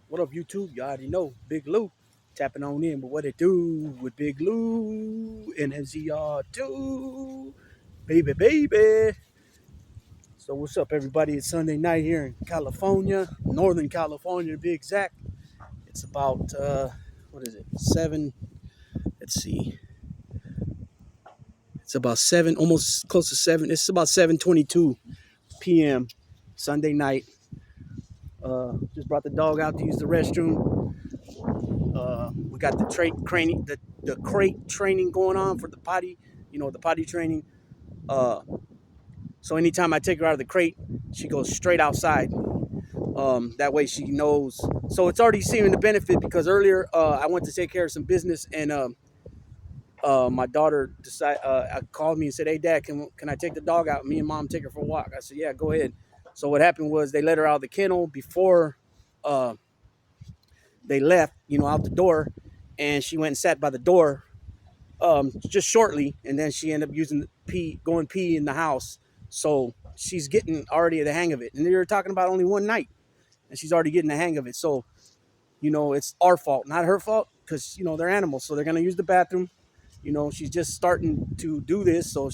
What up, YouTube? You already know, Big Lou tapping on in. But what it do with Big Lou and NZR2, baby, baby. So what's up, everybody? It's Sunday night here in California, Northern California to be exact. It's about what is it? 7. Let's see. It's about 7, almost close to 7. It's about 7:22 p.m. Sunday night. Just brought the dog out to use the restroom. We got the crate training going on for the potty, the potty training. Uh, so anytime I take her out of the crate, she goes straight outside. That way she knows. So it's already seeming to benefit because earlier I went to take care of some business and my daughter called me and said, "Hey, Dad, can I take the dog out? Me and Mom take her for a walk." I said, "Yeah, go ahead." So what happened was they let her out of the kennel before uh, they left, out the door, and she went and sat by the door just shortly, and then she ended up going pee in the house. So she's getting already the hang of it. And they were talking about only one night, and she's already getting the hang of it. So, it's our fault, not her fault, because, they're animals. So they're going to use the bathroom. She's just starting to do this. So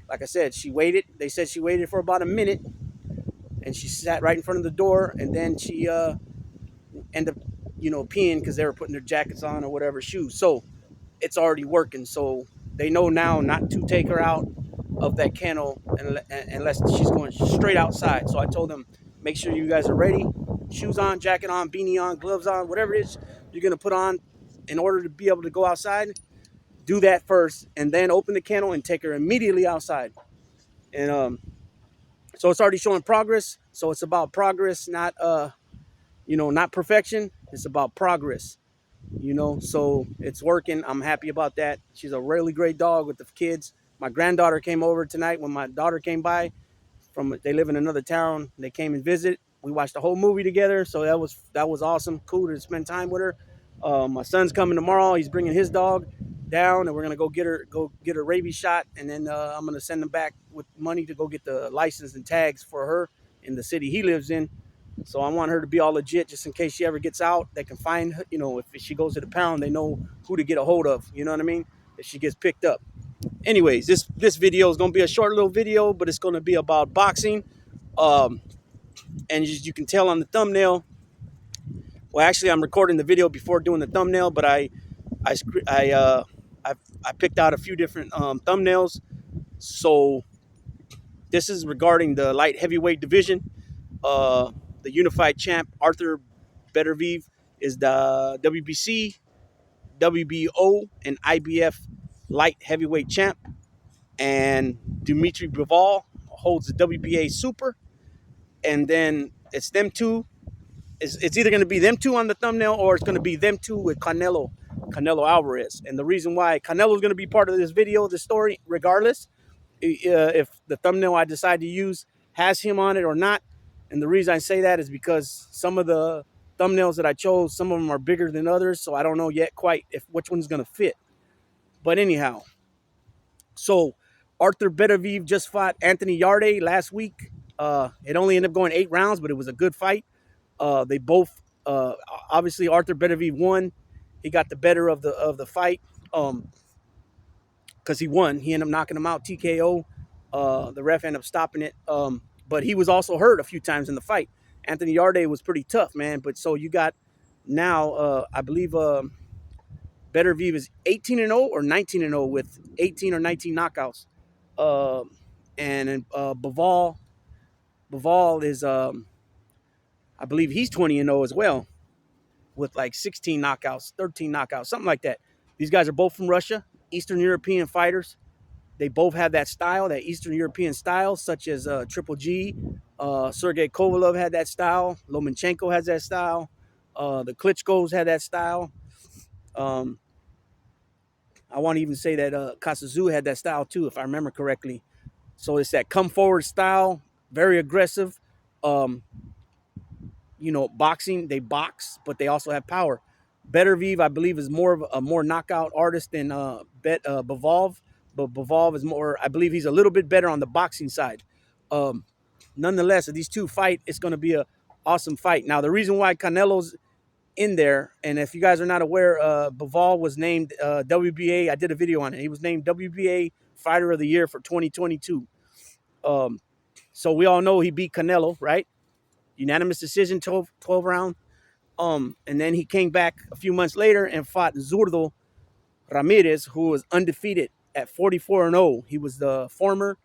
like I said, she waited. They said she waited for about a minute, and she sat right in front of the door, and then she ended up, peeing because they were putting their jackets on or whatever, shoes. So it's already working. So they know now not to take her out of that kennel unless she's going straight outside. So I told them, make sure you guys are ready. Shoes on, jacket on, beanie on, gloves on, whatever it is you're going to put on in order to be able to go outside. Do that first and then open the kennel and take her immediately outside. And so it's already showing progress. So it's about progress, not perfection. It's about progress. So it's working. I'm happy about that. She's a really great dog with the kids. My granddaughter came over tonight when my daughter came by they live in another town. They came and visit. We watched the whole movie together. So that was awesome. Cool to spend time with her. My son's coming tomorrow. He's bringing his dog down, and we're gonna go get her rabies shot, and then I'm gonna send him back with money to go get the license and tags for her in the city he lives in. So I want her to be all legit just in case she ever gets out. They can find her, if she goes to the pound, they know who to get a hold of. You know what I mean? If she gets picked up. Anyways, this video is going to be a short little video, but it's going to be about boxing. And as you can tell on the thumbnail, well, actually, I'm recording the video before doing the thumbnail, but I picked out a few different thumbnails. So this is regarding the light heavyweight division. The unified champ Arthur Beterbiev is the WBC, WBO, and IBF light heavyweight champ, and Dmitry Bivol holds the WBA super. And then it's them two. It's either going to be them two on the thumbnail or it's going to be them two with Canelo Alvarez. And the reason why Canelo is going to be part of this video, this story, regardless, if the thumbnail I decide to use has him on it or not. And the reason I say that is because some of the thumbnails that I chose, some of them are bigger than others, so I don't know yet quite which one's going to fit. But anyhow, so Arthur Beterbiev just fought Anthony Yarde last week. It only ended up going 8 rounds, but it was a good fight. They both, obviously, Arthur Beterbiev won. He got the better of the fight because he won. He ended up knocking him out TKO. The ref ended up stopping it. But he was also hurt a few times in the fight. Anthony Yarde was pretty tough, man. But so you got now, I believe Beterbiev is 18-0 or 19-0 with 18 or 19 knockouts. And Bivol is, I believe he's 20-0 as well with like 16 knockouts, 13 knockouts, something like that. These guys are both from Russia, Eastern European fighters. They both have that style, that Eastern European style, such as Triple G. Sergey Kovalev had that style. Lomachenko has that style. The Klitschko's had that style. I want to even say that Kasazu had that style too, if I remember correctly. So it's that come forward style, very aggressive. Boxing, they box, but they also have power. Beterbiev, I believe, is more of a more knockout artist than Bivol. But Bivol is more, I believe he's a little bit better on the boxing side. Nonetheless, if these two fight, it's going to be an awesome fight. Now, the reason why Canelo's in there. And if you guys are not aware, Bivol was named WBA. I did a video on it. He was named WBA Fighter of the Year for 2022. Um, so we all know he beat Canelo, right? Unanimous decision, 12 round. And then he came back a few months later and fought Zurdo Ramirez, who was undefeated at 44-0. He was the former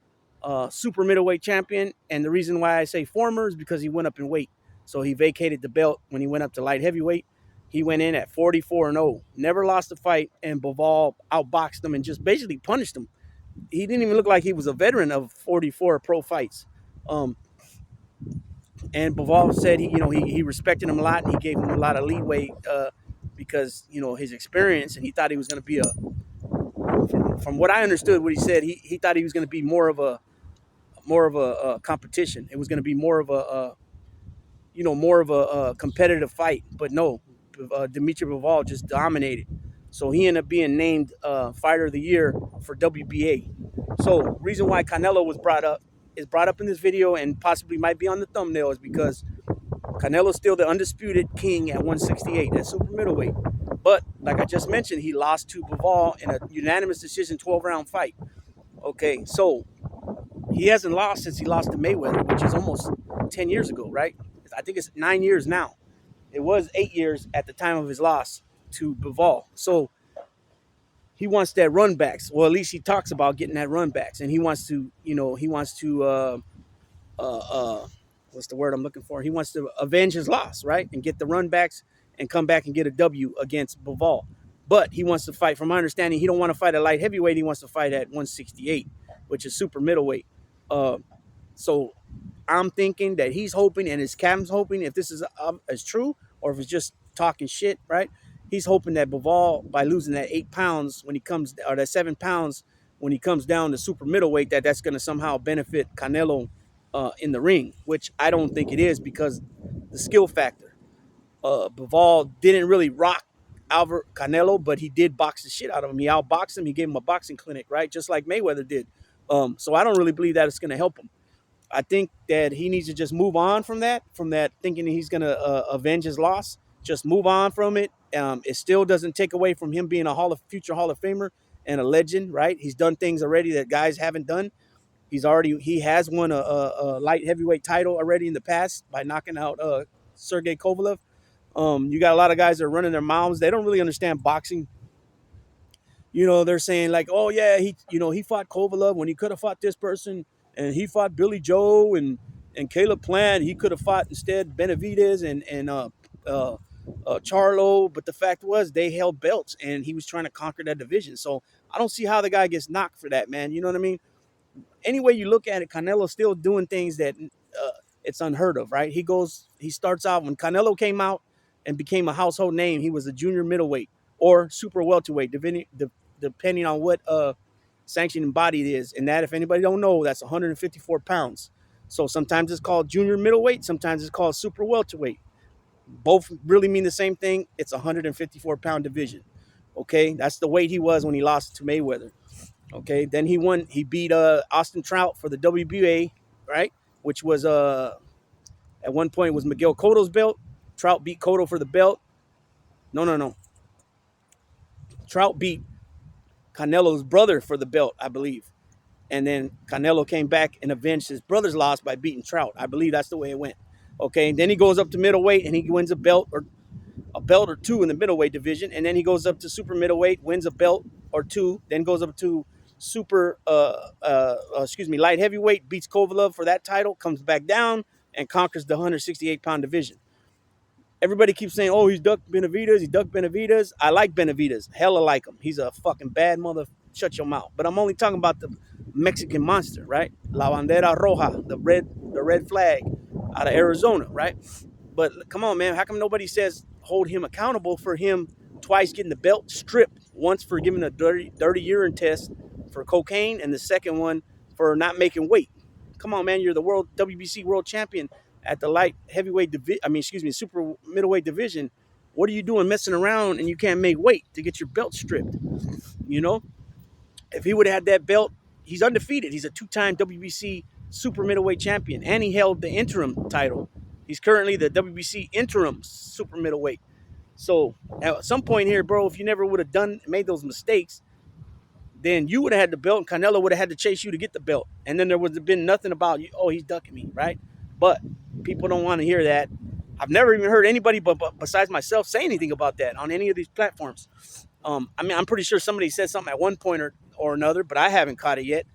super middleweight champion. And the reason why I say former is because he went up in weight. So he vacated the belt when he went up to light heavyweight. He went in at 44-0, never lost a fight, and Bivol outboxed him and just basically punished him. He didn't even look like he was a veteran of 44 pro fights. And Bivol said he respected him a lot, and he gave him a lot of leeway because his experience, and he thought he was going to be from what I understood, what he said, he thought he was going to be more of a competition. It was going to be more of a competitive fight, but no, Dimitri Bivol just dominated. So he ended up being named Fighter of the Year for WBA. So reason why Canelo was brought up in this video and possibly might be on the thumbnail is because Canelo's still the undisputed king at 168 at super middleweight. But like I just mentioned, he lost to Bivol in a unanimous decision 12-round fight. Okay, so he hasn't lost since he lost to Mayweather, which is almost 10 years ago, right? I think it's 9 years now. It was 8 years at the time of his loss to Bivol. So he wants that run backs. Well, at least he talks about getting that run backs, and he wants to what's the word I'm looking for? He wants to avenge his loss, right? And get the run backs and come back and get a W against Bivol. But he wants to fight, from my understanding, he don't want to fight at light heavyweight. He wants to fight at 168, which is super middleweight. So I'm thinking that he's hoping, and his captain's hoping, if this is true or if it's just talking shit, right? He's hoping that Bivol, by losing that 8 pounds when he comes, or that 7 pounds when he comes down to super middleweight, that's going to somehow benefit Canelo in the ring, which I don't think it is because the skill factor. Bivol didn't really rock Albert Canelo, but he did box the shit out of him. He outboxed him. He gave him a boxing clinic, right? Just like Mayweather did. So I don't really believe that it's going to help him. I think that he needs to just move on from that thinking that he's going to avenge his loss. Just move on from it. It still doesn't take away from him being a future Hall of Famer and a legend, right? He's done things already that guys haven't done. He has won a light heavyweight title already in the past by knocking out Sergey Kovalev. You got a lot of guys that are running their mouths. They don't really understand boxing. They're saying like, oh yeah, he fought Kovalev when he could have fought this person, and he fought Billy Joe and Caleb Plant. He could have fought instead Benavidez and Charlo. But the fact was they held belts, and he was trying to conquer that division. So I don't see how the guy gets knocked for that, man. You know what I mean? Any way you look at it, Canelo's still doing things that it's unheard of, right? He starts out when Canelo came out and became a household name. He was a junior middleweight or super welterweight, depending on what sanctioning body it is. And that, if anybody don't know, that's 154 pounds. So sometimes it's called junior middleweight, sometimes it's called super welterweight. Both really mean the same thing. It's a 154-pound division. Okay, that's the weight he was when he lost to Mayweather. Okay, then he beat Austin Trout for the WBA, right? Which was at one point was Miguel Cotto's belt. Trout beat Cotto for the belt. No. Trout beat Canelo's brother for the belt, I believe. And then Canelo came back and avenged his brother's loss by beating Trout. I believe that's the way it went. Okay, and then he goes up to middleweight and he wins a belt or two in the middleweight division, and then he goes up to super middleweight, wins a belt or two, then goes up to light heavyweight, beats Kovalev for that title, comes back down and conquers the 168-pound division. Everybody keeps saying, oh, he ducked Benavidez. I like Benavidez. Hella like him. He's a fucking bad mother. Shut your mouth. But I'm only talking about the Mexican monster, right? La Bandera Roja, the red flag out of Arizona, right? But come on, man. How come nobody says hold him accountable for him twice getting the belt stripped? Once for giving a dirty urine test for cocaine, and the second one for not making weight. Come on, man. You're the WBC world champion at the light heavyweight super middleweight division. What are you doing messing around and you can't make weight to get your belt stripped? If he would have had that belt, he's undefeated. He's a 2-time WBC super middleweight champion, and he held the interim title. He's currently the WBC interim super middleweight. So at some point here, bro, if you never would have made those mistakes, then you would have had the belt, and Canelo would have had to chase you to get the belt, and then there would have been nothing about you. Oh, he's ducking me, right? But people don't want to hear that. I've never even heard anybody, but besides myself, say anything about that on any of these platforms. I mean, I'm pretty sure somebody said something at one point or another, but I haven't caught it yet.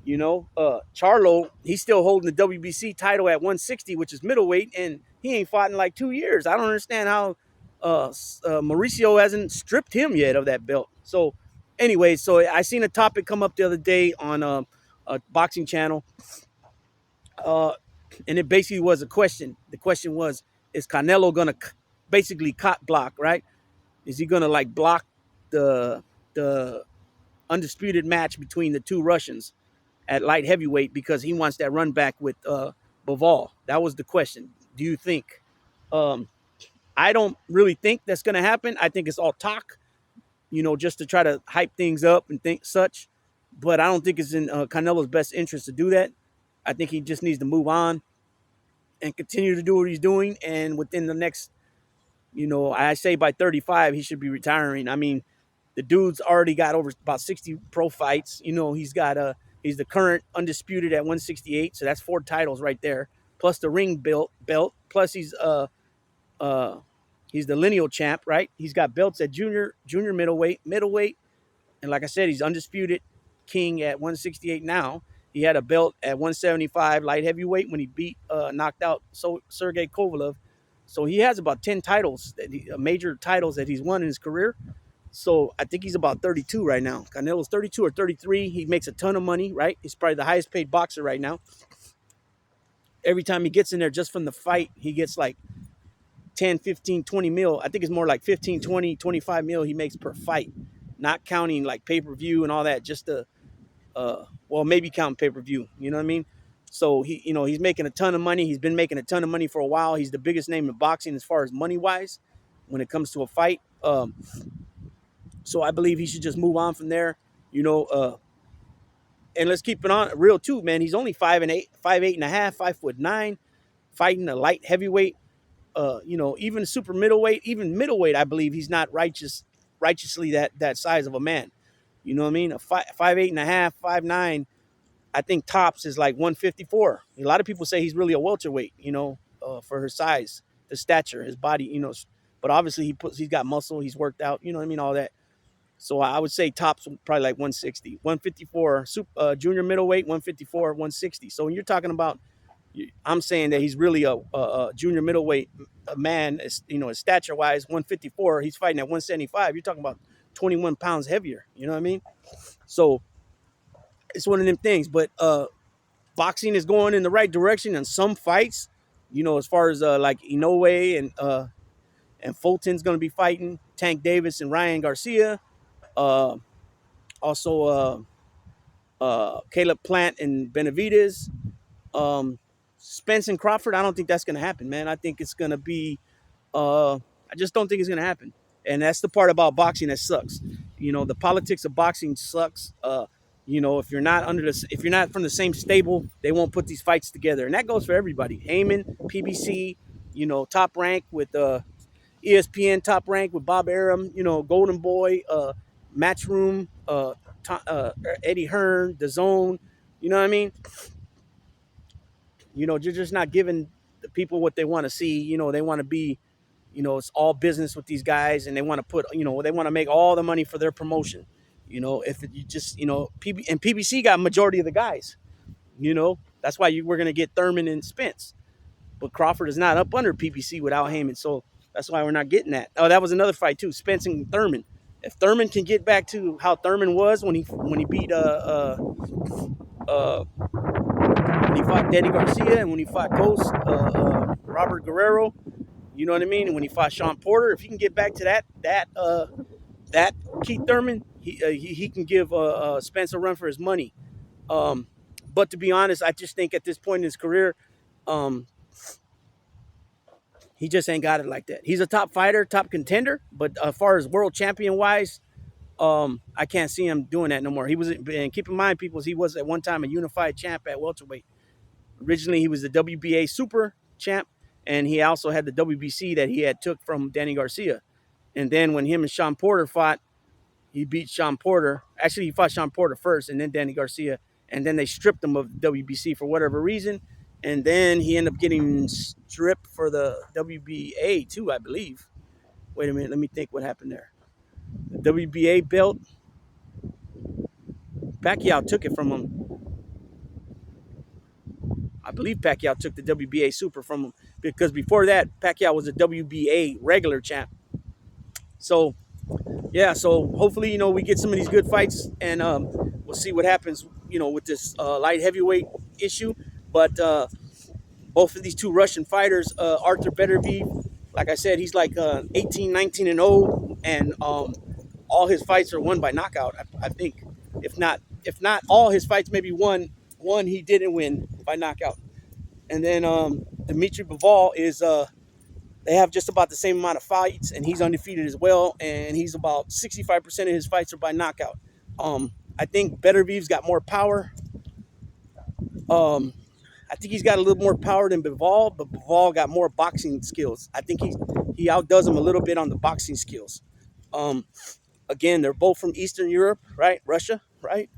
Charlo, he's still holding the WBC title at 160, which is middleweight, and he ain't fought in like 2 years. I don't understand how Mauricio hasn't stripped him yet of that belt. So, anyway, so I seen a topic come up the other day on a boxing channel, uh, and it basically was a question. The question was, is Canelo gonna basically cut block, right? Is he gonna like block the undisputed match between the two Russians at light heavyweight because he wants that run back with Bivol? That was the question. Do you think? Um, I don't really think that's going to happen. I think it's all talk, just to try to hype things up and think such. But I don't think it's in Canelo's best interest to do that. I think he just needs to move on and continue to do what he's doing. And within the next, I say by 35, he should be retiring. I mean, the dude's already got over about 60 pro fights. He's the current undisputed at 168, so that's 4 titles right there. Plus the ring belt. Plus uh he's the lineal champ, right? He's got belts at junior, middleweight, and like I said, he's undisputed king at 168 now. He had a belt at 175 light heavyweight when he knocked out Sergey Kovalev. So he has about 10 titles, major titles that he's won in his career. So I think he's about 32 right now. Canelo's 32 or 33. He makes a ton of money, right? He's probably the highest paid boxer right now. Every time he gets in there just from the fight, he gets like 10, 15, 20 mil. I think it's more like 15, 20, 25 mil he makes per fight, not counting like pay-per-view and all that, just maybe counting pay-per-view. You know what I mean? So he's making a ton of money. He's been making a ton of money for a while. He's the biggest name in boxing as far as money-wise when it comes to a fight. So I believe he should just move on from there, and let's keep it on real too, man. He's only 5'8", 5'8.5", 5'9", fighting a light heavyweight. Even super middleweight, even middleweight, I believe he's not righteously that size of a man. You know what I mean? A 5'8.5", 5'9", I think tops is like 154. A lot of people say he's really a welterweight, for her size, the stature, his body, but obviously he's got muscle, he's worked out, you know what I mean, all that. So I would say tops probably like 160, 154, junior middleweight, 154, 160. So when you're talking about, I'm saying that he's really a junior middleweight man, his stature wise, 154. He's fighting at 175. You're talking about 21 pounds heavier. You know what I mean? So it's one of them things. But boxing is going in the right direction in some fights. As far as like Inoue and Fulton's going to be fighting, Tank Davis and Ryan Garcia. Also, Caleb Plant and Benavidez. Spence and Crawford, I don't think that's going to happen, man. I think it's going to be, I just don't think it's going to happen. And that's the part about boxing that sucks. The politics of boxing sucks. If you're not from the same stable, they won't put these fights together. And that goes for everybody. Heyman, PBC, Top Rank with ESPN, Top Rank with Bob Arum, Golden Boy, Matchroom, Eddie Hearn, The Zone. You know what I mean? You're just not giving the people what they want to see. They want to be, it's all business with these guys, and they want to put, they want to make all the money for their promotion. If you just, PBC got majority of the guys. That's why we're gonna get Thurman and Spence, but Crawford is not up under PBC without Heyman, so that's why we're not getting that. Oh, that was another fight too, Spence and Thurman. If Thurman can get back to how Thurman was when he beat when he fought Danny Garcia and when he fought Ghost, Robert Guerrero, you know what I mean? And when he fought Sean Porter, if he can get back to that Keith Thurman, he can give Spence a run for his money. But to be honest, I just think at this point in his career, he just ain't got it like that. He's a top fighter, top contender, but as far as world champion wise, I can't see him doing that no more. He was, and keep in mind, people, he was at one time a unified champ at welterweight. Originally, he was the WBA super champ, and he also had the WBC that he had took from Danny Garcia. And then when him and Sean Porter fought, he beat Sean Porter. Actually, he fought Sean Porter first, and then Danny Garcia. And then they stripped him of WBC for whatever reason. And then he ended up getting stripped for the WBA too, I believe. Wait a minute, let me think what happened there. The WBA belt, Pacquiao took it from him. I believe Pacquiao took the WBA Super from him because before that, Pacquiao was a WBA regular champ. So yeah, so hopefully, we get some of these good fights, and we'll see what happens, with this light heavyweight issue. But both of these two Russian fighters, Arthur Beterbiev, like I said, he's like 18, 19, and 0, and all his fights are won by knockout. I think, if not all his fights, maybe one he didn't win by knockout. And then Dmitry Bivol is they have just about the same amount of fights, and he's undefeated as well. And he's about 65% of his fights are by knockout. I think Beterbiev's got more power. I think he's got a little more power than Bivol, but Bivol got more boxing skills. I think he outdoes him a little bit on the boxing skills. Again, they're both from Eastern Europe, right? Russia, right?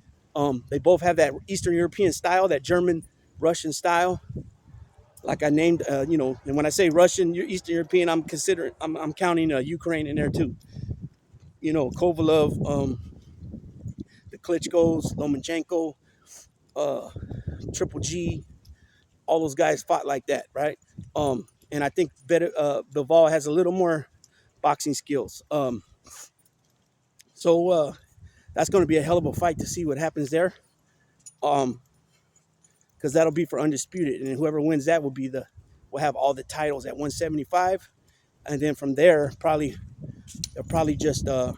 They both have that Eastern European style, that German Russian style. Like I named, and when I say Russian, Eastern European, I'm counting Ukraine in there too. Kovalov, the Klitschko's, Lomachenko, Triple G, all those guys fought like that, right? And I think Bivol has a little more boxing skills. So that's going to be a hell of a fight to see what happens there. Because that'll be for Undisputed, and whoever wins that will have all the titles at 175, and then from there they'll probably just I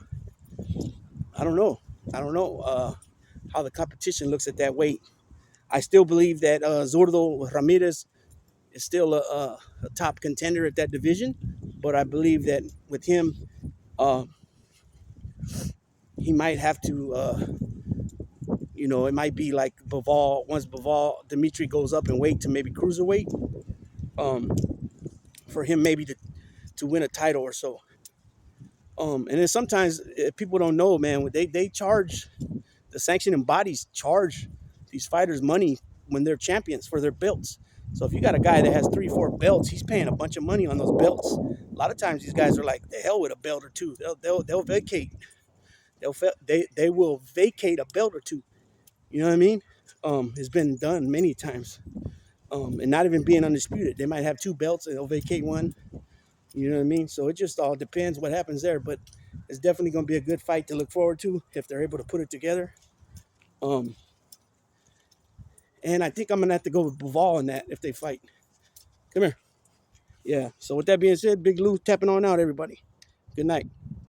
don't know how the competition looks at that weight. I still believe that Zurdo Ramirez is still a top contender at that division, but I believe that with him, he might have to. It might be like Bivol. Once Dimitri goes up in weight to maybe cruiserweight, for him maybe to win a title or so. And then sometimes people don't know, man. They charge, the sanctioning bodies charge these fighters money when they're champions for their belts. So if you got a guy that has 3-4 belts, he's paying a bunch of money on those belts. A lot of times these guys are like, the hell with a belt or two. They'll vacate. They will vacate a belt or two. You know what I mean? It's been done many times. And not even being undisputed. They might have 2 belts and they'll vacate one. You know what I mean? So it just all depends what happens there. But it's definitely going to be a good fight to look forward to if they're able to put it together. And I think I'm going to have to go with Bivol in that if they fight. Come here. Yeah. So with that being said, Big Lou tapping on out, everybody. Good night.